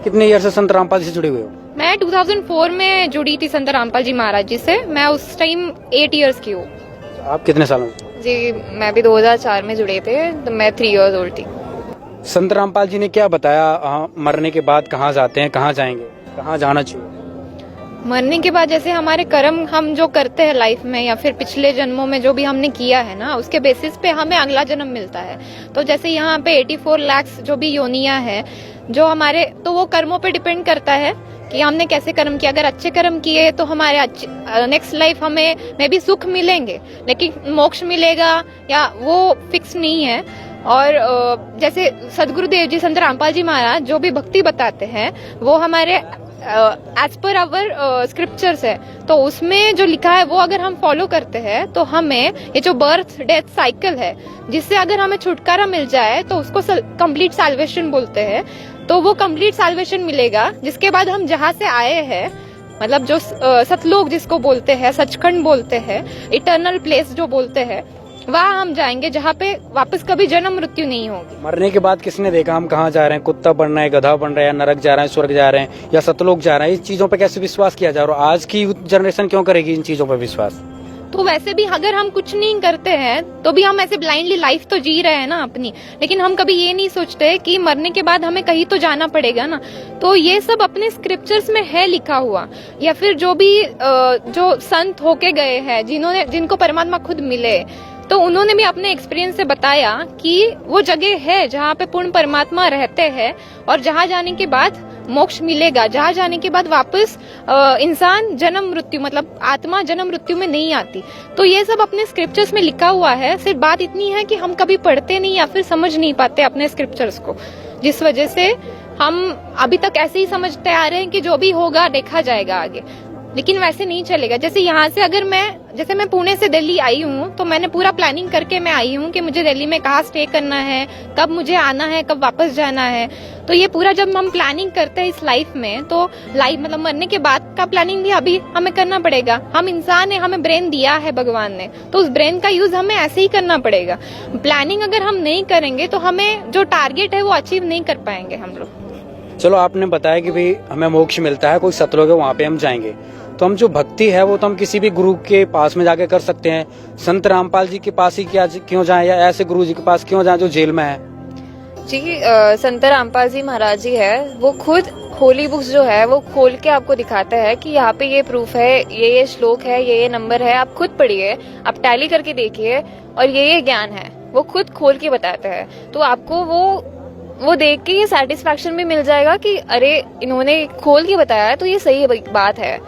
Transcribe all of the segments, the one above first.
कितने ईयर से संत रामपाल जी से जुड़े हुए हो? मैं 2004 में जुड़ी थी संत रामपाल जी महाराज जी से। मैं उस टाइम 8 इयर्स की हूँ। आप कितने सालों में? जी मैं भी 2004 में जुड़े थे, तो मैं 3 इयर्स ओल्ड थी। संत रामपाल जी ने क्या बताया, मरने के बाद कहाँ जाते हैं, कहाँ जाएंगे, कहाँ जाना चाहिए? मरने के बाद जैसे हमारे कर्म हम जो करते हैं लाइफ में या फिर पिछले जन्मों में जो भी हमने किया है ना, उसके बेसिस पे हमें अगला जन्म मिलता है। तो जैसे यहाँ पे 84 लाख जो भी योनियां है जो हमारे, तो वो कर्मों पे डिपेंड करता है कि हमने कैसे कर्म किया। अगर अच्छे कर्म किए तो हमारे नेक्स्ट लाइफ हमें मे भी सुख मिलेंगे, लेकिन मोक्ष मिलेगा या वो फिक्स नहीं है। और जैसे सदगुरुदेव जी संत रामपाल जी महाराज जो भी भक्ति बताते हैं वो हमारे एज पर आवर स्क्रिप्चर्स है, तो उसमें जो लिखा है वो अगर हम फॉलो करते हैं तो हमें ये जो बर्थ डेथ साइकिल है जिससे अगर हमें छुटकारा मिल जाए तो उसको कंप्लीट साल्वेशन बोलते हैं। तो वो कंप्लीट साल्वेशन मिलेगा, जिसके बाद हम जहाँ से आए हैं, मतलब जो सतलोक जिसको बोलते हैं, सचखंड बोलते हैं, इटर्नल प्लेस जो बोलते हैं, वहाँ हम जाएंगे जहाँ पे वापस कभी जन्म मृत्यु नहीं होगी। मरने के बाद किसने देखा हम कहाँ जा रहे हैं, कुत्ता बन रहा है, गधा बन रहा है, नरक जा रहे हैं, स्वर्ग जा रहे हैं या सतलोक जा रहे हैं, इस चीजों पे कैसे विश्वास किया जा रहा है? आज की जनरेशन क्यों करेगी इन चीजों पे विश्वास? तो वैसे भी अगर हम कुछ नहीं करते हैं तो भी हम ऐसे ब्लाइंडली लाइफ तो जी रहे हैं ना अपनी, लेकिन हम कभी ये नहीं सोचते कि मरने के बाद हमें कहीं तो जाना पड़ेगा ना। तो ये सब अपने स्क्रिप्चर्स में है लिखा हुआ, या फिर जो भी जो संत होके गए हैं जिनको परमात्मा खुद मिले, तो उन्होंने भी अपने एक्सपीरियंस से बताया कि वो जगह है जहाँ पे पूर्ण परमात्मा रहते हैं और जहाँ जाने के बाद मोक्ष मिलेगा, जहाँ जाने के बाद वापस इंसान जन्म मृत्यु मतलब आत्मा जन्म मृत्यु में नहीं आती। तो ये सब अपने स्क्रिप्चर्स में लिखा हुआ है। सिर्फ बात इतनी है कि हम कभी पढ़ते नहीं या फिर समझ नहीं पाते अपने स्क्रिप्चर्स को, जिस वजह से हम अभी तक ऐसे ही समझते आ रहे हैं कि जो भी होगा देखा जाएगा आगे, लेकिन वैसे नहीं चलेगा। जैसे यहाँ से अगर मैं पुणे से दिल्ली आई हूँ तो मैंने पूरा प्लानिंग करके मैं आई हूँ कि मुझे दिल्ली में कहाँ स्टे करना है, कब मुझे आना है, कब वापस जाना है। तो ये पूरा जब हम प्लानिंग करते हैं इस लाइफ में, तो लाइफ मतलब मरने के बाद का प्लानिंग भी अभी हमें करना पड़ेगा। हम इंसान है, हमें ब्रेन दिया है भगवान ने, तो उस ब्रेन का यूज हमें ऐसे ही करना पड़ेगा। प्लानिंग अगर हम नहीं करेंगे तो हमें जो टारगेट है वो अचीव नहीं कर पाएंगे हम लोग। चलो आपने बताया कि भाई हमें मोक्ष मिलता है, कोई सतलोक है वहाँ पे हम जाएंगे, तो हम जो भक्ति है वो तो हम किसी भी गुरु के पास में जाके कर सकते हैं। संत रामपाल जी के पास ही क्यों जाएं या ऐसे गुरु जी के पास क्यों जाएं जो जेल में है? जी संत रामपाल जी महाराज जी है, वो खुद होली बुक्स जो है वो खोल के आपको दिखाते हैं कि यहाँ पे ये प्रूफ है, ये श्लोक है, ये नंबर है, आप खुद पढ़िए, आप टैली करके देखिए और ये ज्ञान है, वो खुद खोल के बताते हैं। तो आपको वो देख के ये सेटिस्फैक्शन भी मिल जाएगा कि अरे इन्होंने खोल के बताया तो ये सही बात है।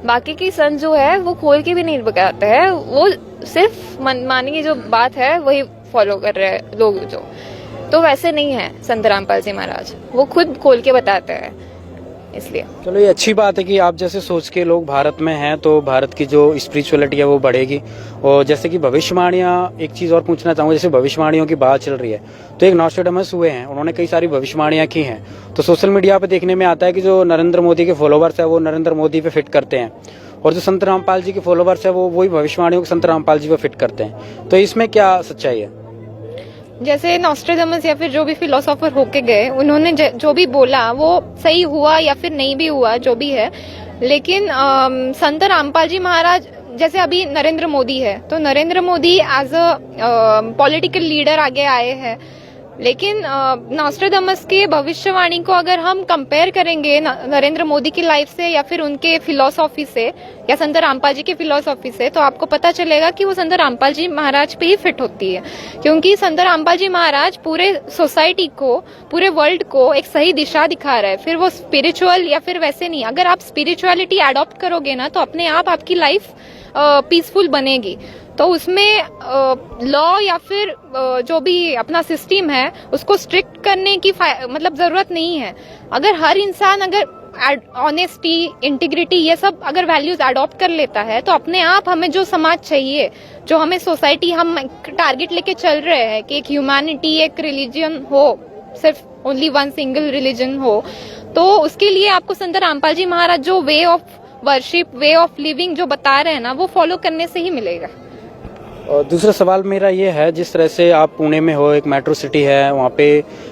बाकी की संत जो है वो खोल के भी नहीं बताते हैं, वो सिर्फ मनमानी की जो बात है वही फॉलो कर रहे हैं लोग जो। तो वैसे नहीं है संत रामपाल जी महाराज, वो खुद खोल के बताते हैं, इसलिए। चलो ये अच्छी बात है कि आप जैसे सोच के लोग भारत में हैं, तो भारत की जो स्पिरिचुअलिटी है वो बढ़ेगी। और जैसे कि भविष्यवाणियां, एक चीज और पूछना चाहूंगा, जैसे भविष्यवाणियों की बात चल रही है, तो एक नॉस्ट्रेडमस हुए हैं, उन्होंने कई सारी भविष्यवाणियां की हैं। तो सोशल मीडिया पे देखने में आता है कि जो नरेंद्र मोदी के फॉलोवर्स है वो नरेंद्र मोदी पे फिट करते हैं, और जो संत रामपाल जी के फॉलोवर्स है वो वही भविष्यवाणियों को संत रामपाल जी पे फिट करते हैं। तो इसमें क्या सच्चाई है? जैसे नॉस्ट्रेडमस या फिर जो भी फिलोसोफर होके गए, उन्होंने जो भी बोला वो सही हुआ या फिर नहीं भी हुआ, जो भी है। लेकिन संत रामपाल जी महाराज, जैसे अभी नरेंद्र मोदी है, तो Narendra Modi as a political leader आगे आए हैं, लेकिन नॉस्ट्रेडमस के भविष्यवाणी को अगर हम कंपेयर करेंगे नरेंद्र मोदी की लाइफ से या फिर उनके फिलोसॉफी से या संत रामपाल जी की फिलोसॉफी से, तो आपको पता चलेगा कि वो संत रामपाल जी महाराज पे ही फिट होती है। क्योंकि संत रामपाल जी महाराज पूरे सोसाइटी को, पूरे वर्ल्ड को एक सही दिशा दिखा रहा है। फिर वो स्पिरिचुअल या फिर वैसे नहीं, अगर आप स्पिरिचुअलिटी अडॉप्ट करोगे ना तो अपने आप आपकी लाइफ पीसफुल बनेगी। तो उसमें लॉ या फिर जो भी अपना सिस्टम है उसको स्ट्रिक्ट करने की मतलब जरूरत नहीं है। अगर हर इंसान अगर ऑनेस्टी, इंटीग्रिटी, ये सब अगर वैल्यूज अडॉप्ट कर लेता है तो अपने आप हमें जो समाज चाहिए, जो हमें सोसाइटी, हम टारगेट लेके चल रहे हैं कि एक ह्यूमैनिटी, एक रिलीजन हो, सिर्फ ओनली वन सिंगल रिलीजन हो, तो उसके लिए आपको संत रामपाल जी महाराज जो way of worship, way of living जो बता रहे हैं ना, वो फॉलो करने से ही मिलेगा। और दूसरा सवाल मेरा ये है, जिस तरह से आप पुणे में हो, एक मेट्रो सिटी है, वहाँ पे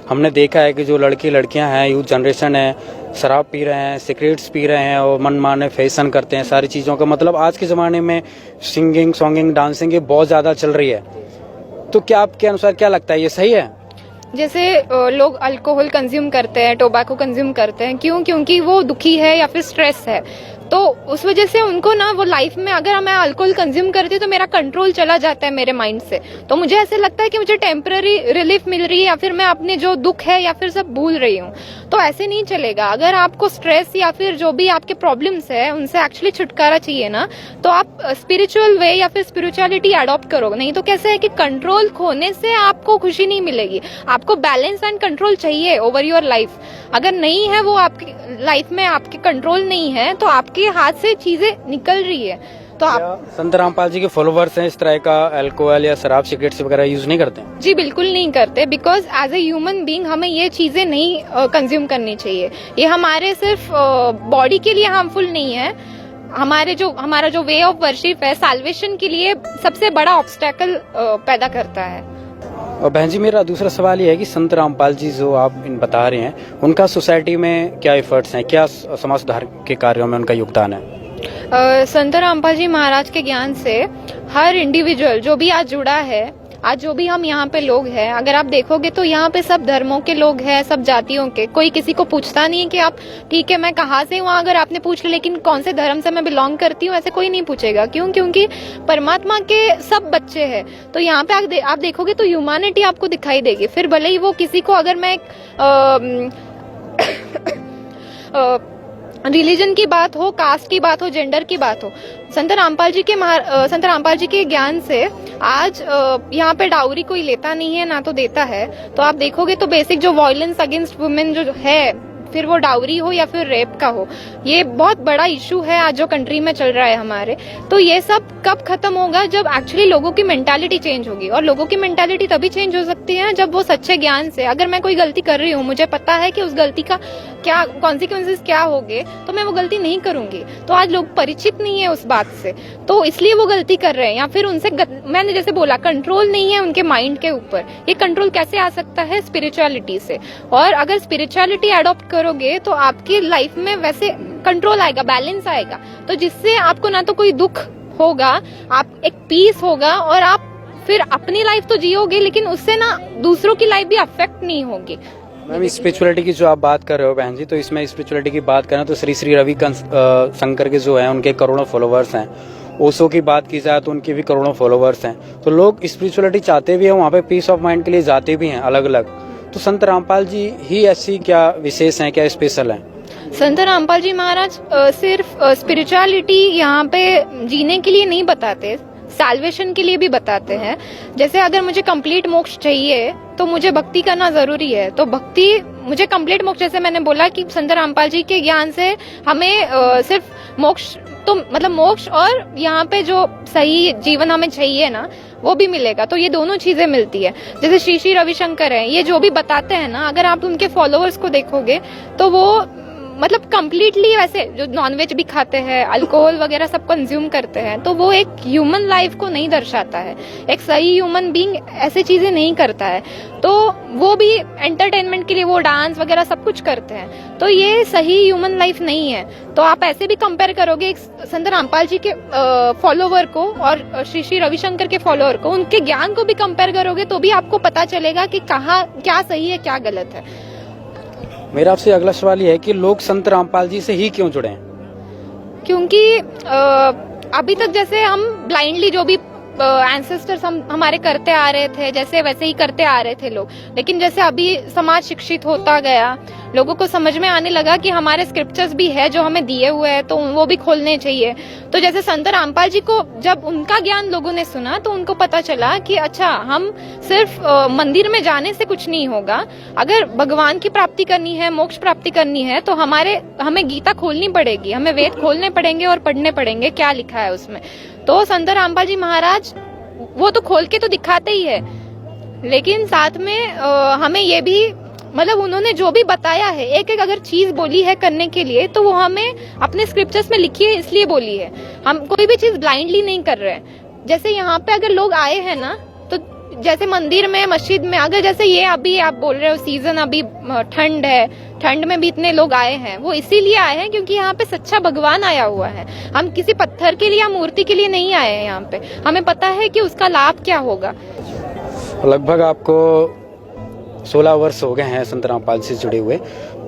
हमने देखा है कि जो लड़के लड़कियां हैं, यूथ जनरेशन है, शराब पी रहे हैं, सिगरेट्स पी रहे हैं और मनमाने फैशन करते हैं, सारी चीज़ों का मतलब आज के ज़माने में सिंगिंग, सॉन्गिंग, डांसिंग ये बहुत ज़्यादा चल रही है। तो क्या आपके अनुसार क्या लगता है, ये सही है? जैसे लोग अल्कोहल कंज्यूम करते हैं, टोबैको कंज्यूम करते हैं, क्यों? क्योंकि वो दुखी है या फिर स्ट्रेस है, तो उस वजह से उनको ना वो लाइफ में, अगर मैं अल्कोहल कंज्यूम करती हूँ तो मेरा कंट्रोल चला जाता है मेरे माइंड से, तो मुझे ऐसे लगता है कि मुझे टेम्पररी रिलीफ मिल रही है या फिर मैं अपने जो दुख है या फिर सब भूल रही हूँ। तो ऐसे नहीं चलेगा। अगर आपको स्ट्रेस या फिर जो भी आपके प्रॉब्लम्स है उनसे एक्चुअली छुटकारा चाहिए ना, तो आप स्पिरिचुअल वे या फिर स्पिरिचुअलिटी अडॉप्ट करो। नहीं तो कैसे है कि कंट्रोल खोने से आपको खुशी नहीं मिलेगी, आपको बैलेंस एंड कंट्रोल चाहिए ओवर योर लाइफ। अगर नहीं है वो आपकी लाइफ में, आपके कंट्रोल नहीं है, तो आपके हाथ से चीजें निकल रही है। तो आप संत रामपाल जी के फॉलोवर्स हैं, इस तरह का अल्कोहल या शराब, सिगरेट्स वगैरह यूज नहीं करते? जी बिल्कुल नहीं करते, because as a human being हमें ये चीजें नहीं कंज्यूम करनी चाहिए। ये हमारे सिर्फ बॉडी के लिए हार्मफुल नहीं है, हमारा जो वे ऑफ वर्शिप है, साल्वेशन के लिए सबसे बड़ा ऑब्स्टेकल पैदा करता है। और बहन जी, मेरा दूसरा सवाल ये है कि संत रामपाल जी जो आप बता रहे हैं, उनका सोसाइटी में क्या एफर्ट्स हैं, क्या समाज सुधार के कार्यों में उनका योगदान है? संत रामपाल जी महाराज के ज्ञान से हर इंडिविजुअल जो भी आज जुड़ा है, आज जो भी हम यहाँ पे लोग हैं, अगर आप देखोगे तो यहाँ पे सब धर्मों के लोग हैं, सब जातियों के। कोई किसी को पूछता नहीं है कि आप ठीक है मैं कहाँ से हूँ, अगर आपने पूछ लिया लेकिन कौन से धर्म से मैं बिलोंग करती हूँ, ऐसे कोई नहीं पूछेगा। क्यों? क्योंकि परमात्मा के सब बच्चे हैं। तो यहाँ पे आप देखोगे तो ह्यूमैनिटी आपको दिखाई देगी। फिर भले ही वो किसी को, अगर मैं रिलीजन की बात हो, कास्ट की बात हो, जेंडर की बात हो, संत रामपाल जी के ज्ञान से आज यहाँ पे डाउरी कोई लेता नहीं है, ना तो देता है। तो आप देखोगे तो बेसिक जो वायलेंस अगेंस्ट वुमेन जो है, फिर वो डाउरी हो या फिर रेप का हो, ये बहुत बड़ा इशू है आज जो कंट्री में चल रहा है हमारे। तो ये सब कब खत्म होगा? जब एक्चुअली लोगों की मेंटालिटी चेंज होगी। और लोगों की मेंटालिटी तभी चेंज हो सकती है जब वो सच्चे ज्ञान से, अगर मैं कोई गलती कर रही हूँ, मुझे पता है कि उस गलती का क्या कॉन्सिक्वेंसेस क्या होंगे, तो मैं वो गलती नहीं करूंगी। तो आज लोग परिचित नहीं है उस बात से, तो इसलिए वो गलती कर रहे हैं। या फिर उनसे मैंने जैसे बोला, कंट्रोल नहीं है उनके माइंड के ऊपर। ये कंट्रोल कैसे आ सकता है? स्पिरिचुअलिटी से। और अगर स्पिरिचुअलिटी अडॉप्ट करोगे तो आपकी लाइफ में वैसे कंट्रोल आएगा, बैलेंस आएगा, तो जिससे आपको ना तो कोई दुख होगा, आप एक पीस होगा, और आप फिर अपनी लाइफ तो जियोगे, लेकिन उससे ना दूसरों की लाइफ भी अफेक्ट नहीं होगी। मैम, स्पिरिचुअलिटी की जो आप बात कर रहे हो बहन जी, तो इसमें स्पिरिचुअलिटी की बात करें तो श्री श्री रवि शंकर के जो हैं उनके करोड़ों फॉलोवर्स हैं। ओशो की बात की जाए तो उनके भी करोड़ों फॉलोवर्स हैं। तो लोग स्पिरिचुअलिटी चाहते भी हैं, वहाँ पे पीस ऑफ माइंड के लिए जाते भी हैं अलग अलग। तो संत रामपाल जी ही ऐसी क्या विशेष हैं, क्या स्पेशल हैं? संत रामपाल जी महाराज सिर्फ स्पिरिचुअलिटी यहाँ पे जीने के लिए नहीं बताते, सैल्वेशन के लिए भी बताते हैं। जैसे अगर मुझे कंप्लीट मोक्ष चाहिए तो मुझे भक्ति करना जरूरी है, तो भक्ति मुझे कंप्लीट मोक्ष, जैसे मैंने बोला कि संत रामपाल जी के ज्ञान से हमें सिर्फ मोक्ष, तो मतलब मोक्ष और यहाँ पे जो सही जीवन हमें चाहिए ना, वो भी मिलेगा। तो ये दोनों चीजें मिलती है। जैसे श्री श्री रविशंकर है, ये जो भी बताते हैं ना, अगर आप उनके फॉलोअर्स को देखोगे तो वो मतलब कंप्लीटली वैसे जो नॉनवेज भी खाते हैं, अल्कोहल वगैरह सब कंज्यूम करते हैं, तो वो एक ह्यूमन लाइफ को नहीं दर्शाता है। एक सही ह्यूमन बीइंग ऐसे चीजें नहीं करता है। तो वो भी एंटरटेनमेंट के लिए वो डांस वगैरह सब कुछ करते हैं, तो ये सही ह्यूमन लाइफ नहीं है। तो आप ऐसे भी कंपेयर करोगे एक संत रामपाल जी के फॉलोवर को और श्री श्री रविशंकर के फॉलोअर को, उनके ज्ञान को भी कंपेयर करोगे तो भी आपको पता चलेगा कि कहाँ क्या सही है क्या गलत है। मेरा आपसे अगला सवाल ये है कि लोग संत रामपाल जी से ही क्यों जुड़े हैं? क्योंकि अभी तक जैसे हम ब्लाइंडली जो भी एंसेस्टर्स हमारे करते आ रहे थे, जैसे वैसे ही करते आ रहे थे लोग। लेकिन जैसे अभी समाज शिक्षित होता गया, लोगों को समझ में आने लगा कि हमारे स्क्रिप्चर्स भी है जो हमें दिए हुए हैं, तो वो भी खोलने चाहिए। तो जैसे संत रामपाल जी को जब उनका ज्ञान लोगों ने सुना तो उनको पता चला कि अच्छा, हम सिर्फ मंदिर में जाने से कुछ नहीं होगा। अगर भगवान की प्राप्ति करनी है, मोक्ष प्राप्ति करनी है, तो हमें गीता खोलनी पड़ेगी, हमें वेद खोलने पड़ेंगे और पढ़ने पड़ेंगे क्या लिखा है उसमें। तो संत रामपाल जी महाराज वो तो खोल के तो दिखाते ही है, लेकिन साथ में हमें ये भी, मतलब उन्होंने जो भी बताया है, एक एक अगर चीज बोली है करने के लिए, तो वो हमें अपने स्क्रिप्चर्स में लिखी है, इसलिए बोली है। हम कोई भी चीज ब्लाइंडली नहीं कर रहे हैं। जैसे यहाँ पे अगर लोग आए हैं ना, तो जैसे मंदिर में, मस्जिद में, अगर जैसे ये अभी आप बोल रहे हो सीजन अभी ठंड है, ठंड में भी इतने लोग आए हैं, वो इसीलिए आए हैं क्योंकि यहाँ पे सच्चा भगवान आया हुआ है। हम किसी पत्थर के लिए या मूर्ति के लिए नहीं आए हैं यहाँ पे, हमें पता है कि उसका लाभ क्या होगा। लगभग आपको 16 वर्ष हो गए हैं संत रामपाल से जुड़े हुए।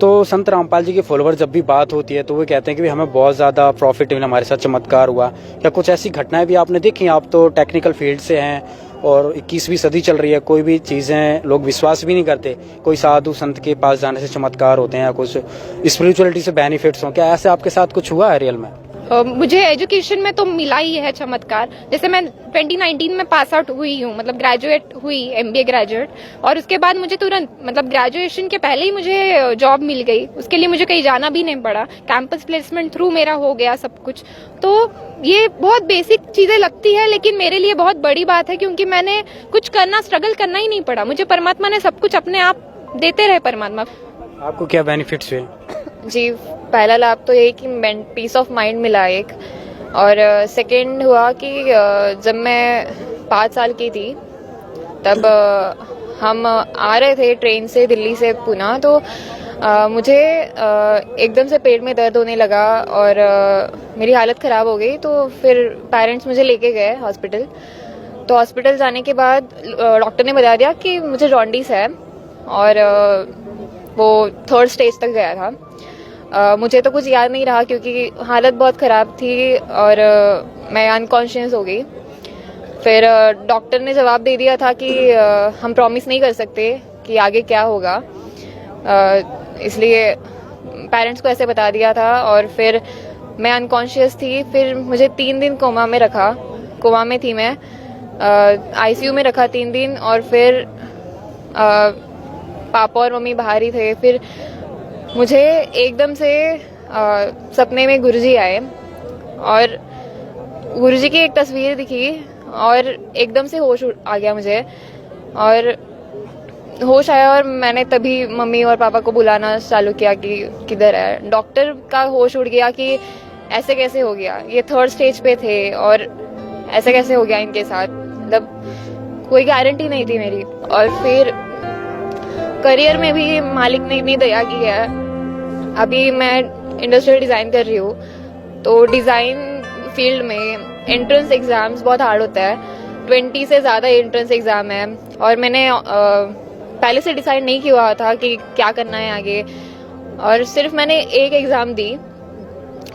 तो संत रामपाल जी के फॉलोवर जब भी बात होती है तो वो कहते हैं कि हमें बहुत ज़्यादा प्रॉफिट मिला, हमारे साथ चमत्कार हुआ, या कुछ ऐसी घटनाएं भी आपने देखी? आप तो टेक्निकल फील्ड से हैं और 21वीं सदी चल रही है, कोई भी चीज़ें लोग विश्वास भी नहीं करते, कोई साधु संत के पास जाने से चमत्कार होते हैं या कुछ स्पिरिचुअलिटी से बेनिफिट्स हों, क्या ऐसे आपके साथ कुछ हुआ है रियल में? मुझे एजुकेशन में तो मिला ही है चमत्कार। जैसे मैं 2019 में पास आउट हुई हूँ, मतलब ग्रेजुएट हुई, MBA ग्रेजुएट, और उसके बाद मुझे तुरंत, मतलब ग्रेजुएशन के पहले ही मुझे जॉब मिल गई। उसके लिए मुझे कहीं जाना भी नहीं पड़ा, कैंपस प्लेसमेंट थ्रू मेरा हो गया सब कुछ। तो ये बहुत बेसिक चीजें लगती है, लेकिन मेरे लिए बहुत बड़ी बात है क्योंकि मैंने कुछ करना, स्ट्रगल करना ही नहीं पड़ा। मुझे परमात्मा ने सब कुछ अपने आप देते रहे परमात्मा। आपको क्या बेनिफिट्स हुए? जी, पहला लाभ तो यही कि पीस ऑफ माइंड मिला एक, और सेकंड हुआ कि जब मैं 5 साल की थी तब हम आ रहे थे ट्रेन से दिल्ली से पुणे, तो मुझे एकदम से पेट में दर्द होने लगा और मेरी हालत ख़राब हो गई। तो फिर पेरेंट्स मुझे लेके गए हॉस्पिटल। तो हॉस्पिटल जाने के बाद डॉक्टर ने बता दिया कि मुझे जॉन्डिस है और वो 3rd स्टेज तक गया था। मुझे तो कुछ याद नहीं रहा क्योंकि हालत बहुत ख़राब थी और मैं अनकॉन्शियस हो गई। फिर डॉक्टर ने जवाब दे दिया था कि हम प्रॉमिस नहीं कर सकते कि आगे क्या होगा, इसलिए पेरेंट्स को ऐसे बता दिया था। और फिर मैं अनकॉन्शियस थी, फिर मुझे 3 दिन कोमा में रखा। कोमा में थी मैं, ICU में रखा 3 दिन, और फिर पापा और मम्मी बाहर ही थे। फिर मुझे एकदम से सपने में गुरुजी आए और गुरुजी की एक तस्वीर दिखी और एकदम से होश आ गया मुझे, और होश आया और मैंने तभी मम्मी और पापा को बुलाना चालू किया कि किधर है। डॉक्टर का होश उड़ गया कि ऐसे कैसे हो गया, ये 3rd स्टेज पे थे और ऐसे कैसे हो गया इनके साथ, मतलब कोई गारंटी नहीं थी मेरी। और फिर करियर में भी मालिक ने इतनी दया की है। अभी मैं इंडस्ट्रियल डिज़ाइन कर रही हूँ, तो डिज़ाइन फील्ड में एंट्रेंस एग्ज़ाम्स बहुत हार्ड होता है। 20 से ज़्यादा एंट्रेंस एग्ज़ाम है और मैंने पहले से डिसाइड नहीं किया हुआ था कि क्या करना है आगे, और सिर्फ मैंने एक एग्ज़ाम दी,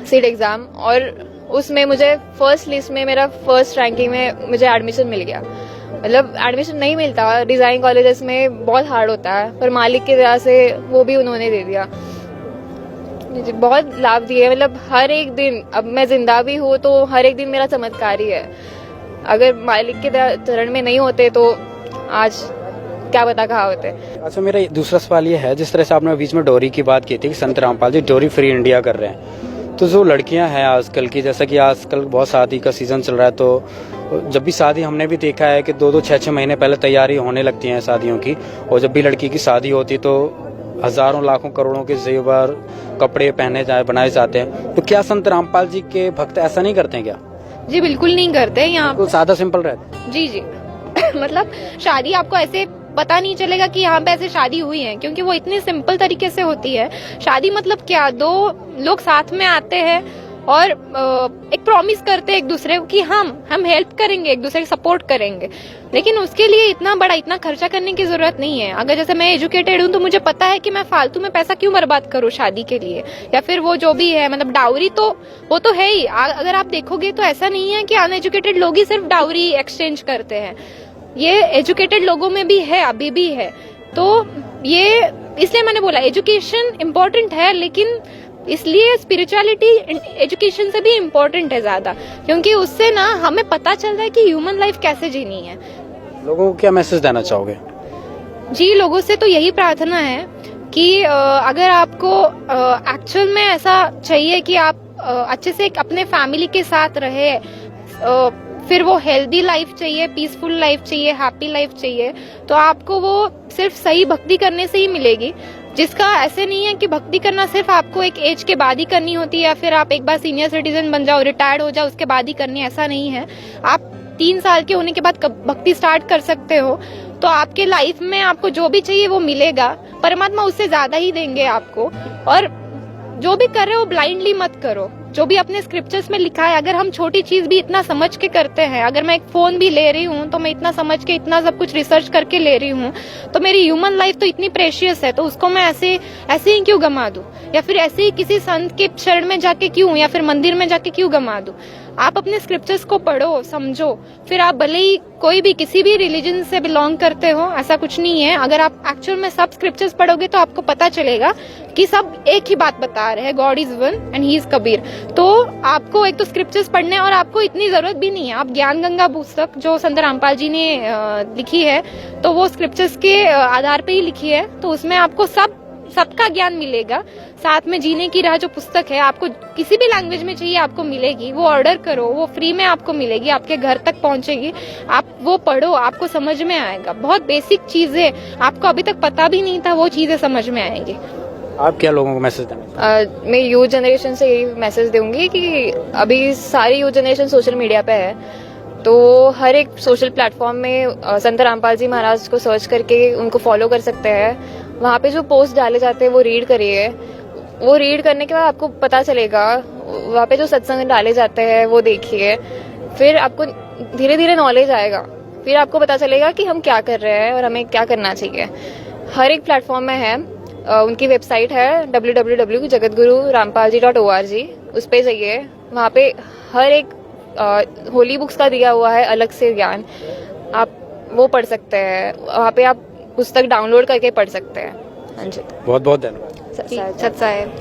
सीट एग्ज़ाम, और उसमें मुझे फर्स्ट लिस्ट में, मेरा फर्स्ट रैंकिंग में मुझे एडमिशन मिल गया। मतलब एडमिशन नहीं मिलता डिज़ाइन कॉलेजेस में, बहुत हार्ड होता है, पर मालिक की तरह से वो भी उन्होंने दे दिया। बहुत लाभ दिए, मतलब हर एक दिन, अब मैं जिंदा भी हूँ तो हर एक दिन मेरा चमत्कार ही है। अगर मालिक के चरण में नहीं होते तो आज क्या पता कहाँ होते। अच्छा, मेरा दूसरा सवाल ये है, जिस तरह से आपने बीच में डोरी की बात की थी कि संत रामपाल जी डोरी फ्री इंडिया कर रहे हैं, तो जो लड़कियां हैं आजकल की, जैसा कि आजकल बहुत शादी का सीजन चल रहा है, तो जब भी शादी हमने भी देखा है कि 2-2, 6-6 महीने पहले तैयारी होने लगती है शादियों की, और जब भी लड़की की शादी होती तो हजारों लाखों करोड़ों के जेवर कपड़े बनाए जाते हैं। तो क्या संत रामपाल जी के भक्त ऐसा नहीं करते हैं क्या? जी बिल्कुल नहीं करते। यहाँ तो सादा सिंपल रहता। जी मतलब शादी आपको ऐसे पता नहीं चलेगा कि यहाँ पे ऐसे शादी हुई है, क्योंकि वो इतनी सिंपल तरीके से होती है। शादी मतलब क्या, 2 लोग साथ में आते हैं और एक प्रॉमिस करते हैं एक दूसरे को कि हम हेल्प करेंगे, एक दूसरे को सपोर्ट करेंगे, लेकिन उसके लिए इतना खर्चा करने की जरूरत नहीं है। अगर जैसे मैं एजुकेटेड हूँ तो मुझे पता है कि मैं फालतू में पैसा क्यों बर्बाद करूँ शादी के लिए, या फिर वो जो भी है, मतलब डाउरी तो वो तो है ही। अगर आप देखोगे तो ऐसा नहीं है कि अनएजुकेटेड लोग ही सिर्फ डाउरी एक्सचेंज करते हैं, ये एजुकेटेड लोगों में भी है, अभी भी है। तो ये इसलिए मैंने बोला एजुकेशन इम्पोर्टेंट है, लेकिन इसलिए स्पिरिचुअलिटी एजुकेशन से भी इम्पोर्टेंट है ज्यादा, क्योंकि उससे ना हमें पता चलता है कि ह्यूमन लाइफ कैसे जीनी है। लोगों को क्या मैसेज देना चाहोगे? जी, लोगों से तो यही प्रार्थना है कि अगर आपको एक्चुअल में ऐसा चाहिए कि आप अच्छे से अपने फैमिली के साथ रहे, फिर वो हेल्दी लाइफ चाहिए, पीसफुल लाइफ चाहिए, हैप्पी लाइफ चाहिए, तो आपको वो सिर्फ सही भक्ति करने से ही मिलेगी। जिसका ऐसे नहीं है कि भक्ति करना सिर्फ आपको एक एज के बाद ही करनी होती है, या फिर आप एक बार सीनियर सिटीजन बन जाओ, रिटायर्ड हो जाओ, उसके बाद ही करनी, ऐसा नहीं है। आप 3 साल के होने के बाद भक्ति स्टार्ट कर सकते हो, तो आपके लाइफ में आपको जो भी चाहिए वो मिलेगा। परमात्मा उससे ज्यादा ही देंगे आपको। और जो भी कर रहे हो ब्लाइंडली मत करो, जो भी अपने स्क्रिप्चर्स में लिखा है। अगर हम छोटी चीज भी इतना समझ के करते हैं, अगर मैं एक फोन भी ले रही हूँ तो मैं इतना समझ के इतना सब कुछ रिसर्च करके ले रही हूँ, तो मेरी ह्यूमन लाइफ तो इतनी प्रेशियस है, तो उसको मैं ऐसे ही क्यों गंवा दूं, या फिर ऐसे ही किसी संत के शरण में जाके क्यों, या फिर मंदिर में जाके क्यों गंवा दूं। आप अपने स्क्रिप्चर्स को पढ़ो, समझो, फिर आप भले ही कोई भी किसी भी रिलीजन से बिलोंग करते हो, ऐसा कुछ नहीं है। अगर आप एक्चुअल में सब स्क्रिप्चर्स पढ़ोगे तो आपको पता चलेगा कि सब एक ही बात बता रहे हैं, God is one and he is Kabir. तो आपको एक तो स्क्रिप्चर्स पढ़ने, और आपको इतनी जरूरत भी नहीं है। आप ज्ञान गंगा पुस्तक जो संत रामपाल जी ने लिखी है, तो वो स्क्रिप्चर्स के आधार पे ही लिखी है, तो उसमें आपको सबका ज्ञान मिलेगा। साथ में जीने की राह जो पुस्तक है, आपको किसी भी लैंग्वेज में चाहिए आपको मिलेगी। वो ऑर्डर करो, वो फ्री में आपको मिलेगी, आपके घर तक पहुंचेगी। आप वो पढ़ो, आपको समझ में आएगा। बहुत बेसिक चीजें आपको अभी तक पता भी नहीं था, वो चीजें समझ में आएंगी। आप क्या लोगों को मैसेज देना? मैं यूथ जनरेशन से यही मैसेज दूंगी कि अभी सारी यूथ जनरेशन सोशल मीडिया पे है, तो हर एक सोशल प्लेटफॉर्म में संत रामपाल जी महाराज को सर्च करके उनको फॉलो कर सकते हैं। वहाँ पे जो पोस्ट डाले जाते हैं वो रीड करिए। वो रीड करने के बाद आपको पता चलेगा, वहाँ पे जो सत्संग डाले जाते हैं वो देखिए, फिर आपको धीरे धीरे नॉलेज आएगा। फिर आपको पता चलेगा कि हम क्या कर रहे हैं और हमें क्या करना चाहिए। हर एक प्लेटफॉर्म में है। उनकी वेबसाइट है www.jagatgururampalji.org। उस पे जाइए, वहाँ पे हर एक होली बुक्स का दिया हुआ है अलग से ज्ञान, आप वो पढ़ सकते हैं। वहाँ पे आप पुस्तक डाउनलोड करके पढ़ सकते हैं। हाँ जी, बहुत बहुत धन्यवाद। सत साहेब।